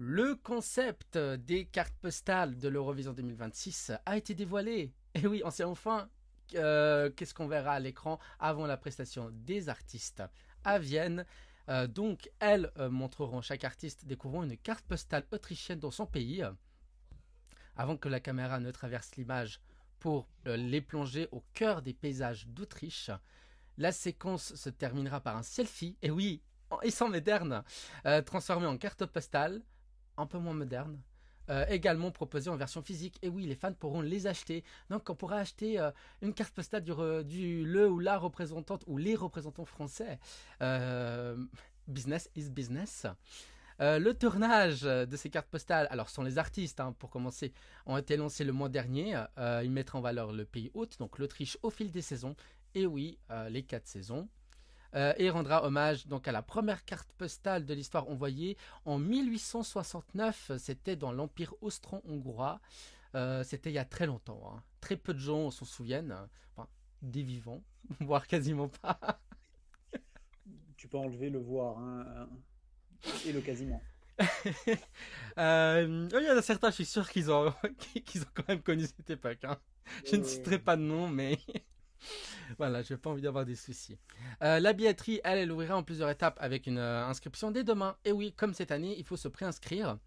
Le concept des cartes postales de l'Eurovision 2026 a été dévoilé. Et oui, on sait enfin qu'est-ce qu'on verra à l'écran avant la prestation des artistes à Vienne. Donc, elles montreront chaque artiste découvrant une carte postale autrichienne dans son pays, avant que la caméra ne traverse l'image pour les plonger au cœur des paysages d'Autriche. La séquence se terminera par un selfie, et oui, ils sont modernes, transformé en carte postale, un peu moins moderne. Également proposé en version physique. Et oui, les fans pourront les acheter. Donc, on pourra acheter une carte postale du le ou la représentante ou les représentants français. Euh, Business is business. Le tournage de ces cartes postales, alors ce sont les artistes hein, pour commencer, ont été lancés le mois dernier. Ils mettront en valeur le pays hôte, donc l'Autriche au fil des saisons. Et oui, les 4 saisons. Et rendra hommage donc à la première carte postale de l'histoire envoyée en 1869. C'était dans l'Empire austro-hongrois. C'était il y a très longtemps. Hein. Très peu de gens s'en souviennent. Enfin, des vivants, voire quasiment pas. Tu peux enlever le voir hein, et le quasiment. Il y en a certains, je suis sûr qu'ils ont, qu'ils ont quand même connu cette époque. Hein. Je ne citerai pas de nom, mais voilà, je n'ai pas envie d'avoir des soucis. La billetterie, elle ouvrira en plusieurs étapes avec une inscription dès demain. Et oui, comme cette année, il faut se préinscrire.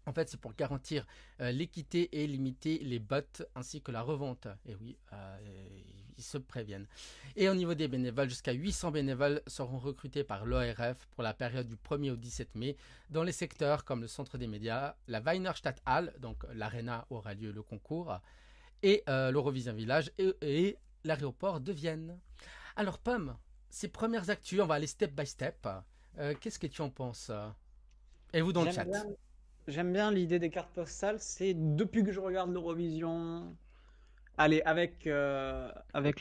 En fait, c'est pour garantir l'équité et limiter les bots ainsi que la revente. Et oui, ils se préviennent. Et au niveau des bénévoles, jusqu'à 800 bénévoles seront recrutés par l'ORF pour la période du 1er au 17 mai dans les secteurs comme le centre des médias, la Weinerstadthalle, donc l'arena où aura lieu le concours, et l'Eurovision Village et l'aéroport de Vienne. Alors, Pomme, ces premières actus, on va aller step by step. Qu'est-ce que tu en penses Et vous dans le J'aime chat. bien, j'aime bien l'idée des cartes postales. C'est depuis que je regarde l'Eurovision. Allez, avec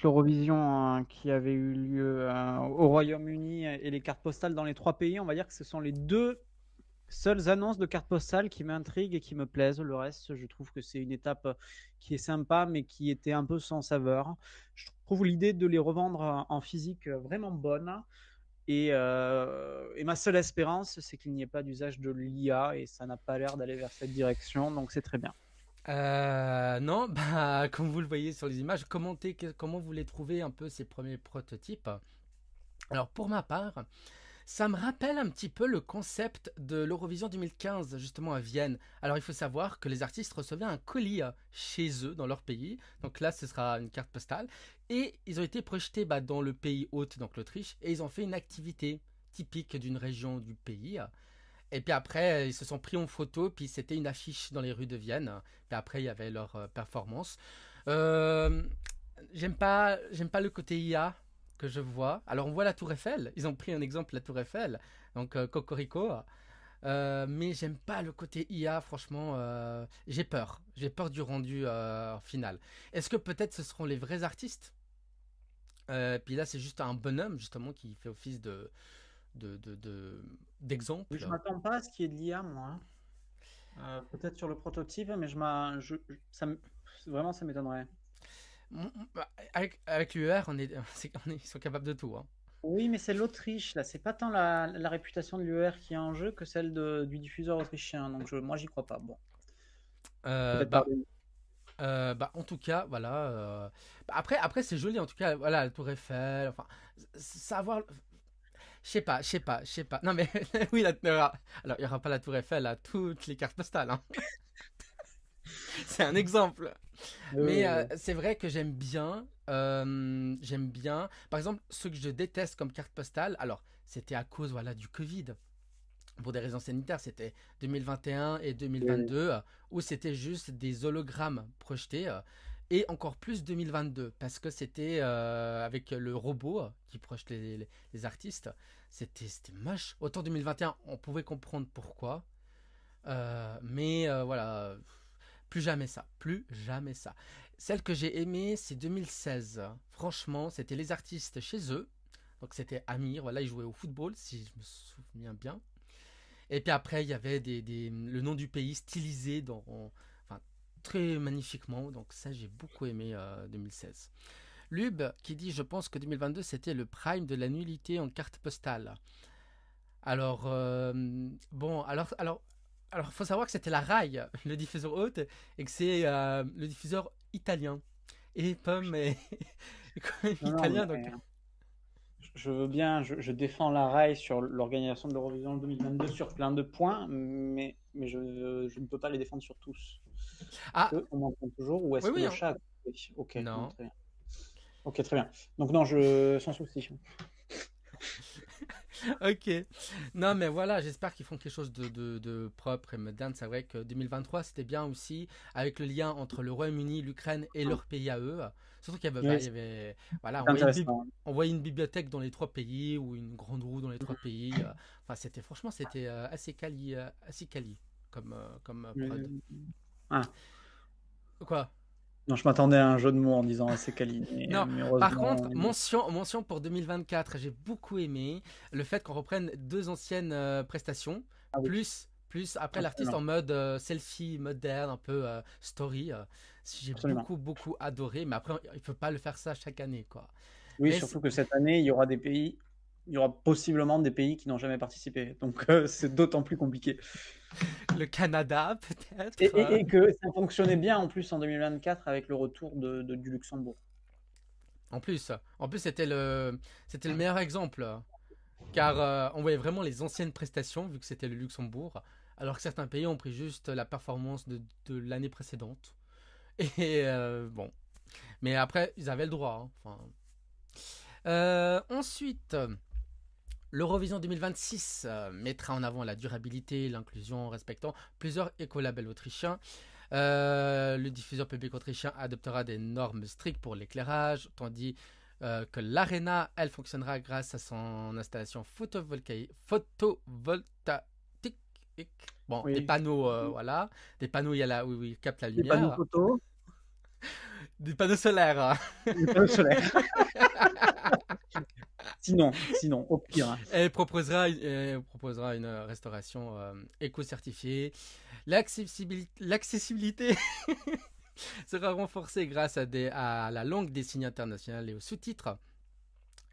l'Eurovision qui avait eu lieu au Royaume-Uni et les cartes postales dans les trois pays, on va dire que ce sont les deux seules annonces de cartes postales qui m'intriguent et qui me plaisent. Le reste, je trouve que c'est une étape qui est sympa, mais qui était un peu sans saveur. Je trouve l'idée de les revendre en physique vraiment bonne. Et ma seule espérance, c'est qu'il n'y ait pas d'usage de l'IA et ça n'a pas l'air d'aller vers cette direction, donc c'est très bien. Non, bah, comme vous le voyez sur les images, commentez comment vous les trouvez un peu ces premiers prototypes. Alors pour ma part, ça me rappelle un petit peu le concept de l'Eurovision 2015, justement à Vienne. Alors il faut savoir que les artistes recevaient un colis chez eux, dans leur pays. Donc là, ce sera une carte postale. Et ils ont été projetés dans le pays hôte, donc l'Autriche, et ils ont fait une activité typique d'une région du pays. Et puis après, ils se sont pris en photo, puis c'était une affiche dans les rues de Vienne. Puis après, il y avait leur performance. Euh, j'aime pas le côté IA que je vois. Alors on voit la Tour Eiffel. Ils ont pris un exemple la Tour Eiffel, donc Cocorico. Mais j'aime pas le côté IA. Franchement, j'ai peur. J'ai peur du rendu final. Est-ce que peut-être ce seront les vrais artistes Puis là, c'est juste un bonhomme justement qui fait office Oui, je d'exemple. m'attends pas à ce qu'il y ait de l'IA, moi. Peut-être sur le prototype, mais vraiment, ça m'étonnerait. Avec l'UR, ils sont capables de tout. Hein. Oui, mais c'est l'Autriche, là. C'est pas tant la réputation de l'UR qui est en jeu que celle du diffuseur autrichien. Donc, moi, j'y crois pas. Bon, Euh, peut-être bah, pardon. en tout cas, voilà. Après, c'est joli. En tout cas, voilà, la Tour Eiffel. Enfin, savoir. Je sais pas. Non, mais oui, alors, il n'y aura pas la Tour Eiffel à toutes les cartes postales. Hein. C'est un exemple. Oui, oui, Mais oui. c'est vrai que j'aime bien. J'aime bien. Par exemple, ce que je déteste comme carte postale, alors, c'était à cause voilà, du Covid. Pour des raisons sanitaires, c'était 2021 et Oui. 2022, où c'était juste des hologrammes projetés, et encore plus 2022, parce que c'était avec le robot qui projette les artistes, c'était moche. Autant 2021, on pouvait comprendre pourquoi, mais voilà, plus jamais ça, plus jamais ça. Celle que j'ai aimée, c'est 2016. Franchement, c'était les artistes chez eux. Donc c'était Amir, voilà, il jouait au football, si je me souviens bien. Et puis après, il y avait le nom du pays stylisé enfin, très magnifiquement. Donc ça, j'ai beaucoup aimé 2016. Lub qui dit, je pense que 2022, c'était le prime de la nullité en carte postale. Alors, bon, alors Alors, il faut savoir que c'était la RAI, le diffuseur haute, et que c'est le diffuseur italien. Et Pomme est, est quand même Non, non, italien, donc. mais je veux bien, je défends la RAI sur l'organisation de l'Eurovision 2022 sur plein de points, mais je ne peux pas les défendre sur tous. Est-ce Ah, qu'on m'entend toujours ou oui, est-ce que oui, le chat a coupé? Ok, non, non. très bien. Ok, très bien. Donc non, sans souci. Ok. Non, mais voilà, j'espère qu'ils font quelque chose de propre et moderne. C'est vrai que 2023, c'était bien aussi, avec le lien entre le Royaume-Uni, l'Ukraine et leur pays à eux. Surtout qu'il y avait, Oui, il y avait voilà, c'est intéressant. on voyait une bibliothèque dans les trois pays ou une grande roue dans les trois pays. Enfin, franchement, c'était assez quali comme prod. Ah, Quoi? non, je m'attendais à un jeu de mots en disant assez quali, Non, mais par heureusement. contre, mention pour 2024, j'ai beaucoup aimé le fait qu'on reprenne deux anciennes prestations, Ah oui, plus après l'artiste absolument. en mode selfie moderne, un peu story. J'ai Absolument. beaucoup adoré, mais après, il ne faut pas le faire ça chaque année, quoi. Oui, Mais surtout que cette année, il y aura possiblement des pays qui n'ont jamais participé. Donc, c'est d'autant plus compliqué. le Canada, Et, peut-être. et- et que ça fonctionnait bien en plus en 2024 avec le retour du Luxembourg. En plus, c'était le meilleur exemple, car on voyait vraiment les anciennes prestations, vu que c'était le Luxembourg, alors que certains pays ont pris juste la performance de l'année précédente. Et bon, mais après, ils avaient le droit, hein. Enfin, ensuite, l'Eurovision 2026 mettra en avant la durabilité, l'inclusion, en respectant plusieurs écolabels autrichiens. Le diffuseur public autrichien adoptera des normes strictes pour l'éclairage, tandis que l'Arena, elle, fonctionnera grâce à son installation photovoltaïque. Bon, des Oui. panneaux, voilà. Des panneaux, il y a là, oui, oui, captent la Les panneaux lumière. photos, Des panneaux solaires, hein. les panneaux solaires. Sinon, au pire, hein. Elle proposera une restauration éco-certifiée. L'accessibilité sera renforcée grâce à la langue des signes internationales et aux sous-titres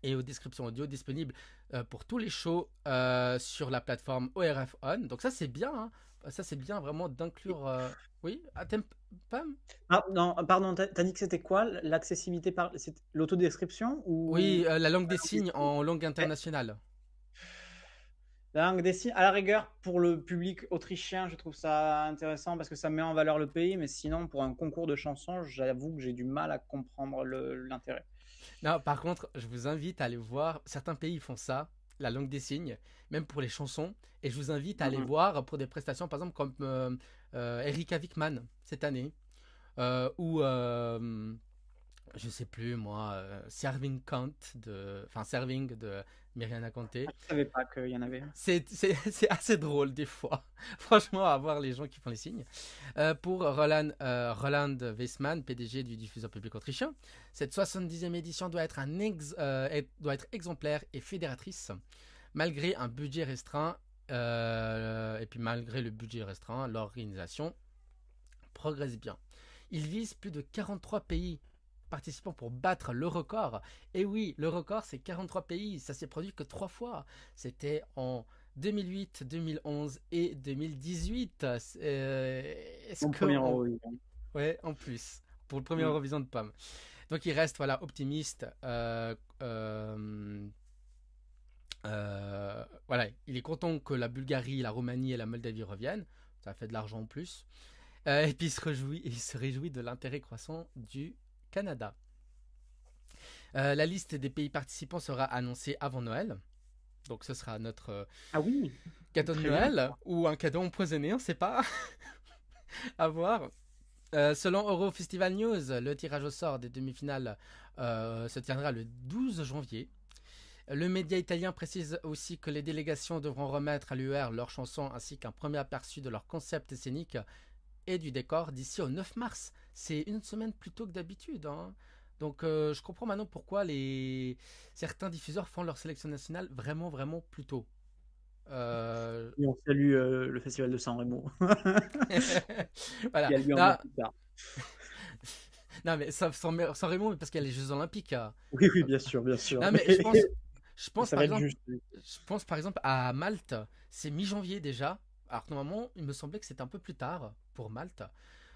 et aux descriptions audio disponibles pour tous les shows sur la plateforme ORF On. Donc ça c'est bien, hein. Ça c'est bien vraiment d'inclure. Oui, t'aimes pas? Ah, non, pardon, t'as dit que c'était quoi l'accessibilité c'est l'autodescription Oui, ou la langue la des langue des signes signes? en langue Eh, internationale. la langue des signes, à la rigueur, pour le public autrichien, je trouve ça intéressant parce que ça met en valeur le pays, mais sinon, pour un concours de chansons, j'avoue que j'ai du mal à comprendre l'intérêt. Non, par contre, je vous invite à aller voir. Certains pays font ça, la langue des signes, même pour les chansons. Et je vous invite à aller Mhm. voir pour des prestations, par exemple, comme Erika Wickman cette année, ou je sais plus moi, Serving de Miriana Ah, Kanté. je savais pas qu'il y en avait. C'est assez drôle des fois, franchement, à voir les gens qui font les signes. Pour Roland Weissmann, PDG du diffuseur public autrichien, cette 70e édition doit être exemplaire et fédératrice, malgré un budget restreint. Et puis malgré le budget restreint, l'organisation progresse bien. Il vise plus de 43 pays participants pour battre le record. Et oui, le record, c'est 43 pays. Ça s'est produit que 3 fois. C'était en 2008, 2011 et 2018. Est-ce Mon que premier Eurovision. ouais, en plus, pour le premier Mm. Eurovision de Pomme. Donc il reste voilà optimiste. Voilà, il est content que la Bulgarie, la Roumanie et la Moldavie reviennent. Ça fait de l'argent en plus. Et puis il se réjouit de l'intérêt croissant du Canada. La liste des pays participants sera annoncée avant Noël. Donc ce sera notre Ah oui, cadeau de très bien. Noël ou un cadeau empoisonné, on ne sait pas. À voir. Selon Euro Festival News, le tirage au sort des demi-finales se tiendra le 12 janvier. Le média italien précise aussi que les délégations devront remettre à l'UR leurs chansons ainsi qu'un premier aperçu de leur concept scénique et du décor d'ici au 9 mars. C'est une semaine plus tôt que d'habitude, hein. Donc je comprends maintenant pourquoi certains diffuseurs font leur sélection nationale vraiment vraiment plus tôt. Euh, Et on salue le festival de San Remo, voilà. qui a lieu un mois Non, plus tard. non mais sans Raymond, parce qu'il y a les Jeux Olympiques, hein. Oui, oui, bien sûr. Non mais je Mais pense, je pense ça par va être exemple, juste. je pense par exemple à Malte, c'est mi-janvier déjà, Alors normalement, il me semblait que c'était un peu plus tard pour Malte.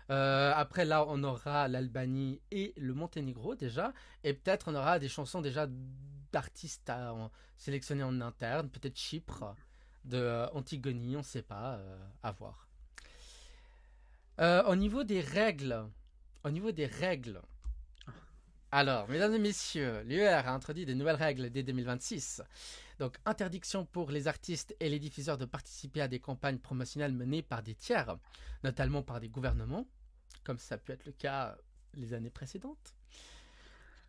Après là, on aura l'Albanie et le Monténégro déjà, et peut-être on aura des chansons déjà d'artistes sélectionnés en interne, peut-être Chypre, de Antigone, on ne sait pas, à voir. Au niveau des règles, au niveau des règles, alors, mesdames et messieurs, l'UR a introduit des nouvelles règles dès 2026. Donc, interdiction pour les artistes et les diffuseurs de participer à des campagnes promotionnelles menées par des tiers, notamment par des gouvernements, comme ça a pu être le cas les années précédentes.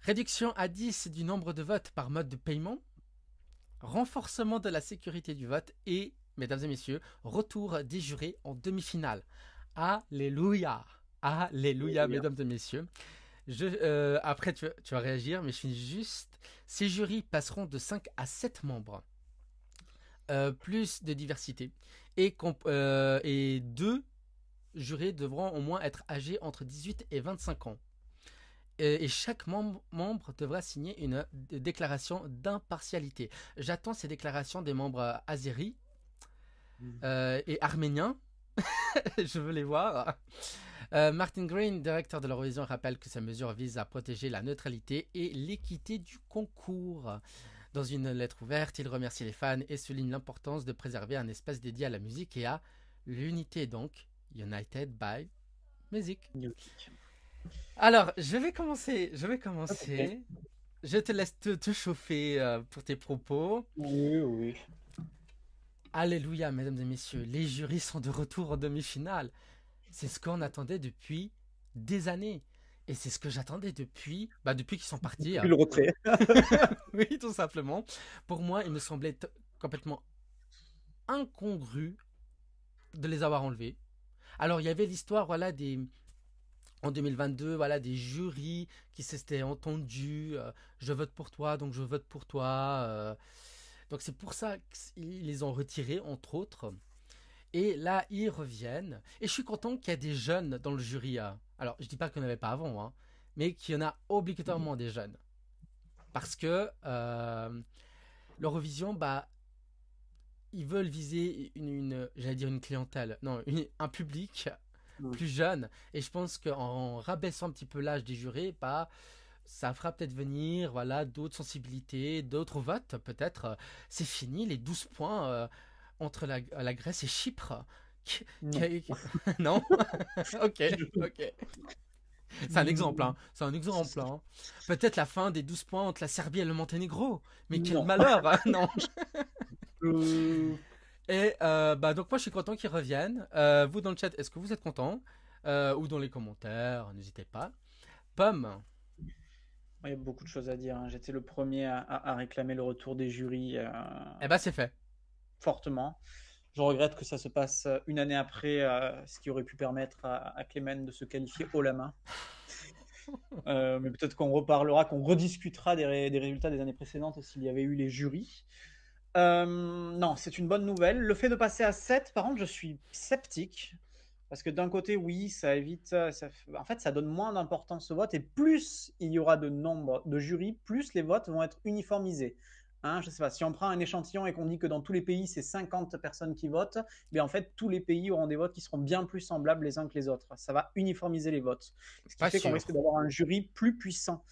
Réduction à 10 du nombre de votes par mode de paiement. Renforcement de la sécurité du vote et, mesdames et messieurs, retour des jurés en demi-finale. Alléluia. Alléluia, mesdames et messieurs. Après, tu vas réagir, mais je finis juste. Ces jurys passeront de 5 à 7 membres. Plus de diversité. Et 2 jurés devront au moins être âgés entre 18 et 25 ans. Et chaque membre devra signer une déclaration d'impartialité. J'attends ces déclarations des membres azéris et arméniens. Je veux les voir. Martin Green, directeur de l'Eurovision, rappelle que ces mesures visent à protéger la neutralité et l'équité du concours. Dans une lettre ouverte, il remercie les fans et souligne l'importance de préserver un espace dédié à la musique et à l'unité, donc United by Music. Alors, je vais commencer. Okay. Je te laisse te chauffer pour tes propos. Oui. Alléluia, mesdames et messieurs. Les jurys sont de retour en demi-finale. C'est ce qu'on attendait depuis des années. Et c'est ce que j'attendais depuis qu'ils sont partis. Depuis le retrait. Oui, tout simplement. Pour moi, il me semblait complètement incongru de les avoir enlevés. Alors, il y avait l'histoire, voilà, en 2022, voilà, des jurys qui s'étaient entendus. Je vote pour toi, donc je vote pour toi. Donc c'est pour ça qu'ils les ont retirés, entre autres. Et là, ils reviennent. Et je suis content qu'il y ait des jeunes dans le jury. Alors, je dis pas qu'il n'y en avait pas avant, hein, mais qu'il y en a obligatoirement des jeunes. Parce que l'Eurovision, ils veulent viser j'allais dire une clientèle, non, un public plus jeune. Et je pense qu'en rabaissant un petit peu l'âge des jurés, ça fera peut-être venir voilà, d'autres sensibilités, d'autres votes peut-être. C'est fini, les 12 points entre la Grèce et Chypre. Non. Ok. C'est un exemple, hein. C'est un exemple, hein. Peut-être la fin des 12 points entre la Serbie et le Monténégro. Mais quel malheur, hein. Non. Et donc moi je suis content qu'ils reviennent. Vous dans le chat, est-ce que vous êtes content ou dans les commentaires, n'hésitez pas. Pomme. Il y a beaucoup de choses à dire. Hein. J'étais le premier à réclamer le retour des jurys. C'est fait. Fortement. Je regrette que ça se passe une année après, ce qui aurait pu permettre à Clément de se qualifier haut la main. Mais peut-être qu'on reparlera, qu'on rediscutera des résultats des années précédentes s'il y avait eu les jurys. Non, c'est une bonne nouvelle. Le fait de passer à 7, par contre, je suis sceptique. Parce que d'un côté, oui, ça évite. En fait, ça donne moins d'importance au vote. Et plus il y aura de nombre de jurys, plus les votes vont être uniformisés. Hein, je sais pas, si on prend un échantillon et qu'on dit que dans tous les pays, c'est 50 personnes qui votent, en fait, tous les pays auront des votes qui seront bien plus semblables les uns que les autres. Ça va uniformiser les votes. Ce qui fait qu'on risque d'avoir un jury plus puissant.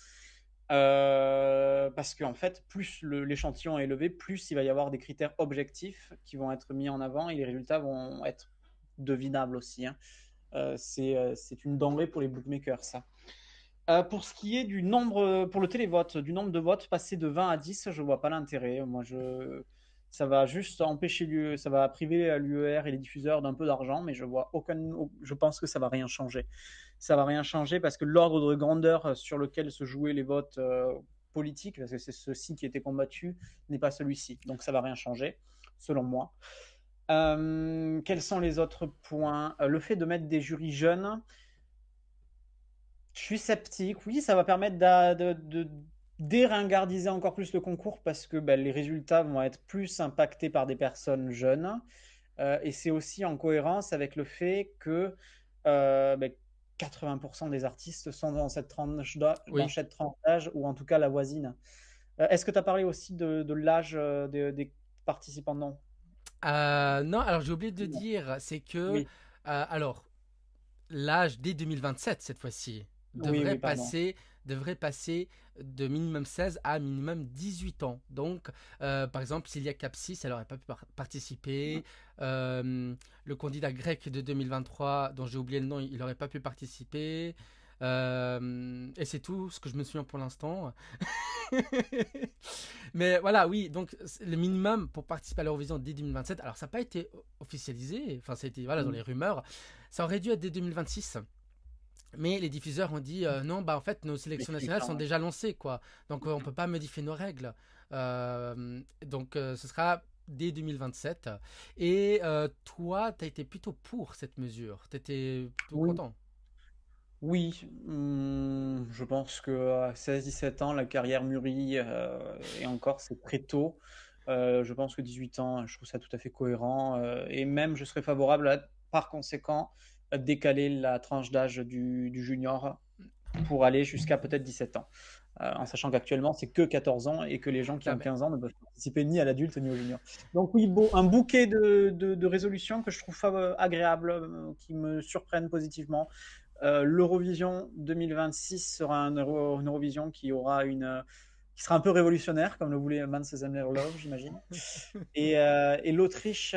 Parce qu'en fait, plus l'échantillon est élevé, plus il va y avoir des critères objectifs qui vont être mis en avant et les résultats vont être devinables aussi. Hein. C'est une denrée pour les bookmakers, ça. Pour ce qui est du nombre, pour le télévote, du nombre de votes, passer de 20 à 10, je vois pas l'intérêt. Moi, ça va juste empêcher ça va priver l'UER et les diffuseurs d'un peu d'argent, mais je pense que ça va rien changer. Ça va rien changer parce que l'ordre de grandeur sur lequel se jouaient les votes politiques, parce que c'est ceci qui était combattu, n'est pas celui-ci. Donc ça va rien changer, selon moi. Quels sont les autres points? Le fait de mettre des jurys jeunes, je suis sceptique. Oui, ça va permettre de déringardiser encore plus le concours parce que les résultats vont être plus impactés par des personnes jeunes. Et c'est aussi en cohérence avec le fait que 80% des artistes sont dans cette tranche d'âge, ou en tout cas la voisine. Est-ce que tu as parlé aussi de l'âge des participants? Non. Non, alors j'ai oublié de dire, c'est que, Oui, alors, l'âge dès 2027, cette fois-ci, oui, oui, pardon. devrait passer de minimum 16 à minimum 18 ans. Donc, par exemple, s'il y a Capsis, elle n'aurait pas pu participer. Le candidat grec de 2023, dont j'ai oublié le nom, il n'aurait pas pu participer. Et c'est tout ce que je me souviens pour l'instant. Mais voilà, oui, donc le minimum pour participer à l'Eurovision dès 2027, alors ça n'a pas été officialisé, enfin ça a été voilà, dans Mm. les rumeurs, ça aurait dû être dès 2026. Mais les diffuseurs ont dit non, bah en fait nos Les sélections nationales critères, sont ouais. déjà lancées, quoi. Donc on peut pas modifier nos règles. Ce sera dès 2027. Et toi, tu as été plutôt pour cette mesure. Tu étais plutôt Oui, content. oui, je pense que à 16-17 ans, la carrière mûrit, et encore, c'est très tôt. Je pense que 18 ans, je trouve ça tout à fait cohérent, et même je serais favorable à, par conséquent, à décaler la tranche d'âge du junior pour aller jusqu'à peut-être 17 ans. En sachant qu'actuellement, c'est que 14 ans et que les gens qui Non, ont mais 15 ans ne peuvent participer ni à l'adulte ni au junior. Donc oui, un bouquet de résolutions que je trouve agréables, qui me surprennent positivement. L'Eurovision 2026 sera une Eurovision qui sera un peu révolutionnaire, comme le voulait Man Says Love, j'imagine. Et l'Autriche,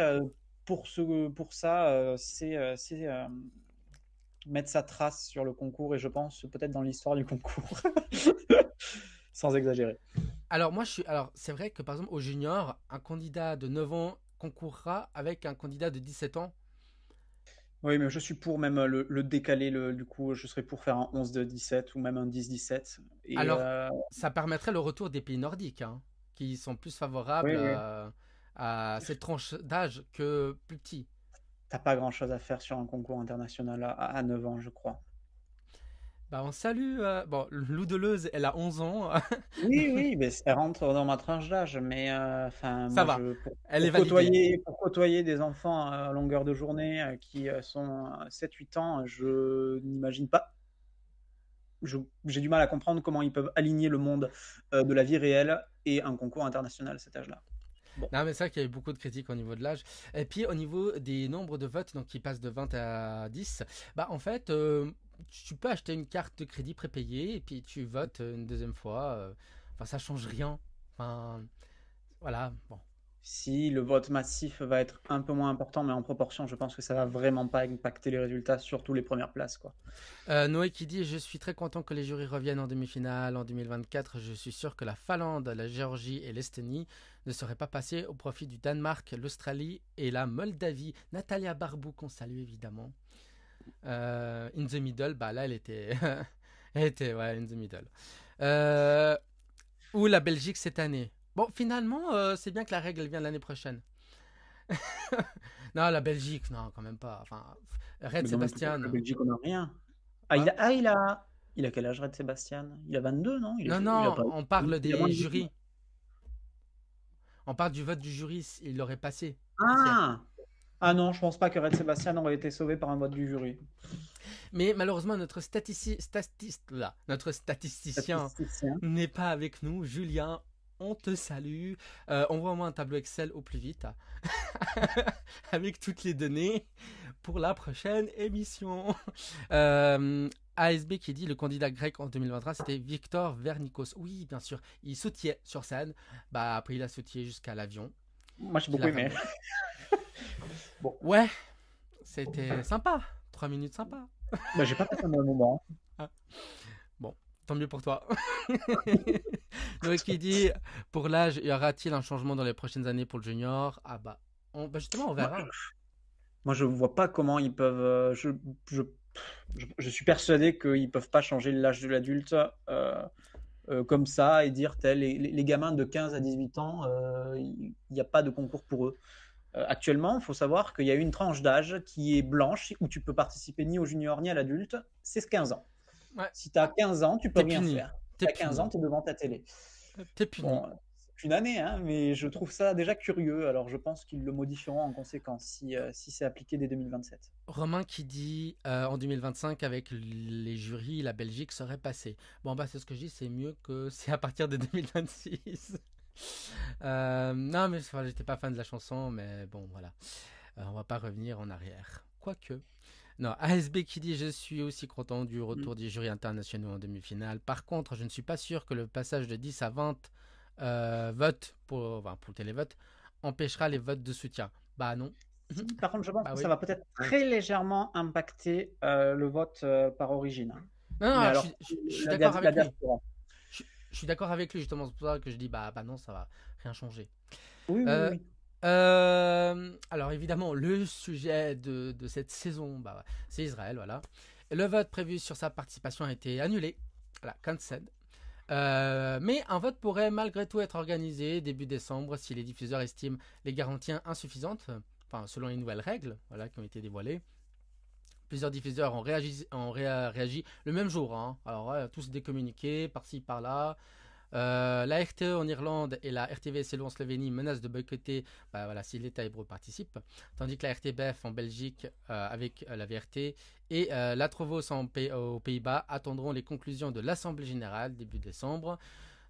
pour ça, c'est mettre sa trace sur le concours et je pense peut-être dans l'histoire du concours, sans exagérer. Alors moi alors c'est vrai que par exemple au junior, un candidat de 9 ans concourra avec un candidat de 17 ans. Oui, mais je suis pour même le décaler, du coup, je serais pour faire un 11 de 17 ou même un 10-17. Et Alors ça permettrait le retour des pays nordiques, hein, qui sont plus favorables oui, oui, à cette tranche d'âge que plus petits. t'as pas grand-chose à faire sur un concours international à 9 ans, je crois. Bah on salue, bon Lou Deleuze, elle a 11 ans, Oui, oui, mais ça rentre dans ma tranche d'âge, mais enfin, ça moi, va, elle est validée. pour côtoyer des enfants à longueur de journée qui sont 7-8 ans, je n'imagine pas. J'ai du mal à comprendre comment ils peuvent aligner le monde de la vie réelle et un concours international à cet âge-là. Bon, Non mais c'est vrai qu'il y a eu beaucoup de critiques au niveau de l'âge. Et puis au niveau des nombres de votes, donc qui passent de 20 à 10, bah en fait tu peux acheter une carte de crédit prépayée et puis tu votes une deuxième fois. Enfin ça change rien. Enfin voilà, bon. si le vote massif va être un peu moins important, mais en proportion, je pense que ça va vraiment pas impacter les résultats, surtout les premières places, quoi. Noé qui dit: Je suis très content que les jurys reviennent en demi-finale en 2024. Je suis sûr que la Finlande, la Géorgie et l'Estonie ne seraient pas passées au profit du Danemark, l'Australie et la Moldavie. Natalia Barbou, qu'on salue évidemment. In the middle, bah là elle était. Elle était, ouais, in the middle. Euh, ou la Belgique cette année. Bon, finalement, c'est bien que la règle vient l'année prochaine. Non, la Belgique, non, quand même pas. Enfin, Red Mais comment peut-être que Sébastien. Belgique, on n'a rien? Ah, Quoi? il a quel âge, Red Sébastien? Il a 22, non? Non, Il a non, pas, on parle il a moins des de 18. jurys. On parle du vote du jury, il l'aurait passé. Ah! Ah non, je pense pas que Red Sébastien aurait été sauvé par un vote du jury. Mais malheureusement, notre statisticien Statisticien. n'est pas avec nous. Julien, on te salue. Envoie-moi un tableau Excel au plus vite avec toutes les données pour la prochaine émission. ASB qui dit le candidat grec en 2023 c'était Victor Vernikos. Oui, bien sûr, il sautillait sur scène. Bah après il a sautillé jusqu'à l'avion Moi, j'ai qu'il beaucoup a aimé. ramené. Bon, Ouais, c'était sympa. 3 minutes sympa. bah, j'ai pas passé un bon moment. Ah, bon, tant mieux pour toi. Donc qui dit pour l'âge, y aura-t-il un changement dans les prochaines années pour le junior? Ah bah, bah justement on Moi, verra. moi, je vois pas comment ils peuvent. Je, je suis persuadé qu'ils peuvent pas changer l'âge de l'adulte comme ça et dire tel les gamins de 15 à 18 ans, il n'y a pas de concours pour eux. Actuellement, il faut savoir qu'il y a une tranche d'âge qui est blanche où tu peux participer ni au junior ni à l'adulte, c'est 15 ans. Ouais, Si tu as 15 ans, tu peux t'es rien puni. faire. Si T'es tu as 15 ans, puni. tu es devant ta télé. T'es puni. Bon, c'est une année, hein, mais je trouve ça déjà curieux. Alors je pense qu'ils le modifieront en conséquence si c'est appliqué dès 2027. Romain qui dit en 2025 avec les jurys, la Belgique serait passée. Bon bah c'est ce que je dis, c'est mieux que c'est à partir de 2026. Non, mais enfin, j'étais pas fan de la chanson, mais bon, voilà. On va pas revenir en arrière. Quoique. Non, ASB qui dit je suis aussi content du Mm. retour des jurys internationaux en demi-finale. Par contre, je ne suis pas sûr que le passage de 10 à 20 votes pour le télévote empêchera les votes de soutien. Bah non. Si, par contre, je pense Bah que ça oui. va peut-être très légèrement impacter le vote par origine, hein. Non, Mais non, alors, je suis la, d'accord la avec lui. diaspora. Je suis d'accord avec lui, justement. C'est pour ça que je dis bah non, ça va rien changer. Oui, oui, Euh, oui. alors évidemment, le sujet de cette saison, bah, c'est Israël, voilà. Le vote prévu sur sa participation a été annulé, voilà, cancelled. Mais un vote pourrait malgré tout être organisé début décembre si les diffuseurs estiment les garanties insuffisantes, enfin selon les nouvelles règles, voilà, qui ont été dévoilées. Plusieurs diffuseurs ont réagi le même jour, hein. Alors ouais, tous décommuniqués par-ci par-là. La RTE en Irlande et la RTVSLO en Slovénie menacent de boycotter, bah, voilà, si l'État hébreu participe, tandis que la RTBF en Belgique avec la VRT et la Trovos aux Pays-Bas attendront les conclusions de l'Assemblée générale début décembre.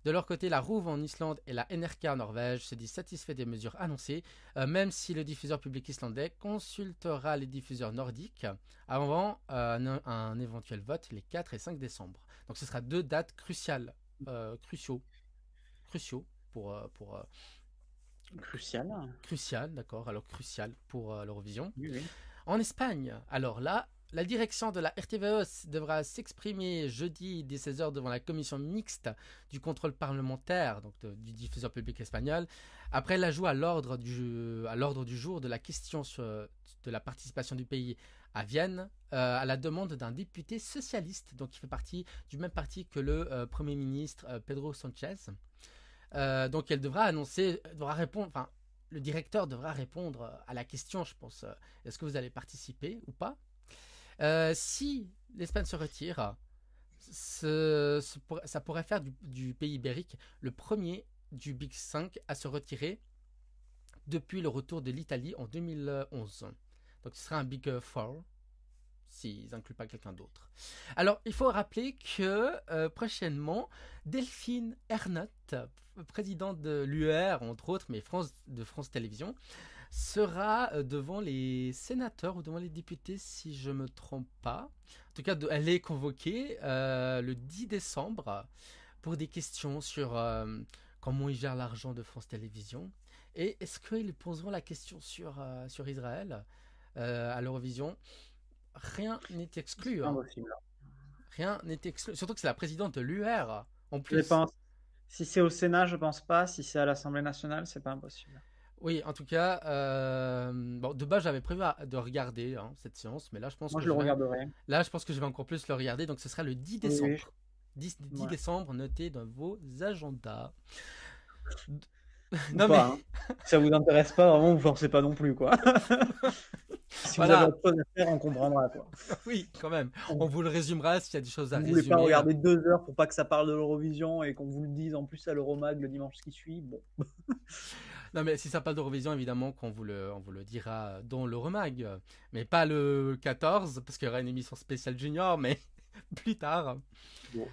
De leur côté, la ROUV en Islande et la NRK en Norvège se disent satisfaits des mesures annoncées, même si le diffuseur public islandais consultera les diffuseurs nordiques avant un éventuel vote les 4 et 5 décembre. Donc ce sera deux dates cruciales, cruciaux, cruciaux Crucial. crucial, d'accord, alors crucial pour l'Eurovision. Oui, oui. En Espagne, alors là, la direction de la RTVE devra s'exprimer jeudi dès 16h devant la commission mixte du contrôle parlementaire, donc du diffuseur public espagnol, après l'ajout à l'ordre du jour de la question de la participation du pays à Vienne, à la demande d'un député socialiste, donc qui fait partie du même parti que le Premier ministre Pedro Sanchez. Donc elle devra répondre, enfin, le directeur devra répondre à la question, je pense, est-ce que vous allez participer ou pas. Si l'Espagne se retire, ça pourrait faire du pays ibérique le premier du Big 5 à se retirer depuis le retour de l'Italie en 2011. Donc ce sera un Big 4 s'ils n'incluent pas quelqu'un d'autre. Alors, il faut rappeler que prochainement, Delphine Ernotte, présidente de l'UR, entre autres, mais de France Télévisions, sera devant les sénateurs ou devant les députés, si je ne me trompe pas. En tout cas, elle est convoquée le 10 décembre pour des questions sur comment ils gèrent l'argent de France Télévisions. Et est-ce qu'ils poseront la question sur Israël à l'Eurovision? Rien n'est C'est exclu, pas hein. impossible. Rien n'est exclu. Surtout que c'est la présidente de l'UR, en Je plus. pense. Si c'est au Sénat, je pense pas. Si c'est à l'Assemblée nationale, c'est pas impossible. Oui, en tout cas, bon, de base, j'avais prévu de regarder hein, cette séance, mais là, je pense Moi, que je le je vais, regarderai. là, je pense que je vais encore plus le regarder. Donc, ce sera le 10 Oui, oui. décembre. 10 Ouais. décembre, notez dans vos agendas. Ou Non, mais pas, hein. Si ça vous intéresse pas, vraiment, vous forcez pas non plus, quoi. Si vous avez voilà, autre chose à faire, on comprendra, quoi. oui, quand même. On vous le résumera s'il y a des choses à Vous voulez pas résumer. regarder 2 heures pour pas que ça parle de l'Eurovision et qu'on vous le dise en plus à l'Euromag le dimanche qui suit, bon. Non, mais si ça parle d'Eurovision, évidemment on vous le dira dans le remag. Mais pas le 14, parce qu'il y aura une émission spéciale junior, mais plus tard. Bon.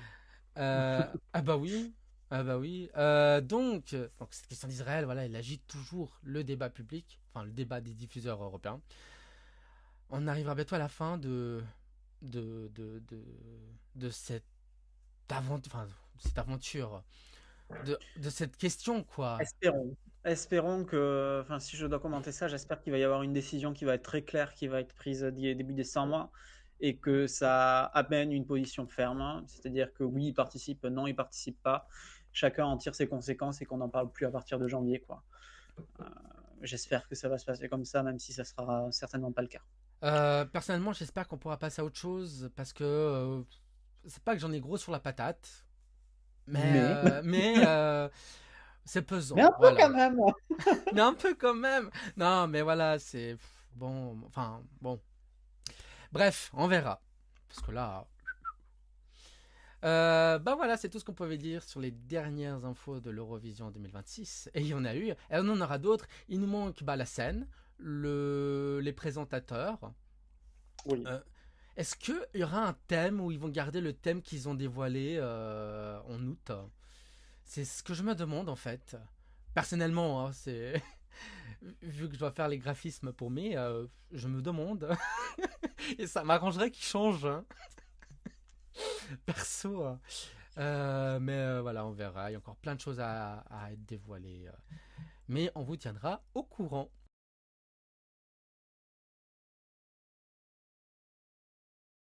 Ah bah oui. Ah bah oui. Donc cette question d'Israël, voilà, elle agite toujours le débat public, enfin le débat des diffuseurs européens. On arrivera bientôt à la fin de, de, de, de cette aventure, de cette question, quoi. Espérons. Espérons que, enfin, si je dois commenter ça, j'espère qu'il va y avoir une décision qui va être très claire, qui va être prise début décembre, et que ça amène une position ferme, c'est-à-dire que oui, il participe, non, il participe pas. Chacun en tire ses conséquences et qu'on n'en parle plus à partir de janvier, quoi. Euh, J'espère que ça va se passer comme ça, même si ça sera certainement pas le cas. Personnellement, j'espère qu'on pourra passer à autre chose parce que c'est pas que j'en ai gros sur la patate, mais, Mais, euh, mais euh, c'est mais un pesant, peu quand voilà. même. Mais un peu quand même. Non, mais voilà, c'est bon. Enfin, bon. Bref, on verra. Parce que là. Bah voilà, c'est tout ce qu'on pouvait dire sur les dernières infos de l'Eurovision 2026. Et il y en a eu. Et on en aura d'autres. Il nous manque bah, la scène, les présentateurs. Oui. Euh, Est-ce qu'il y aura un thème où ils vont garder le thème qu'ils ont dévoilé en août? C'est ce que je me demande en fait. Personnellement, hein, c'est vu que je dois faire les graphismes pour mai, je me demande et ça m'arrangerait qu'ils changent, hein, perso. Mais voilà, on verra. Il y a encore plein de choses à être dévoilées. Mais on vous tiendra au courant.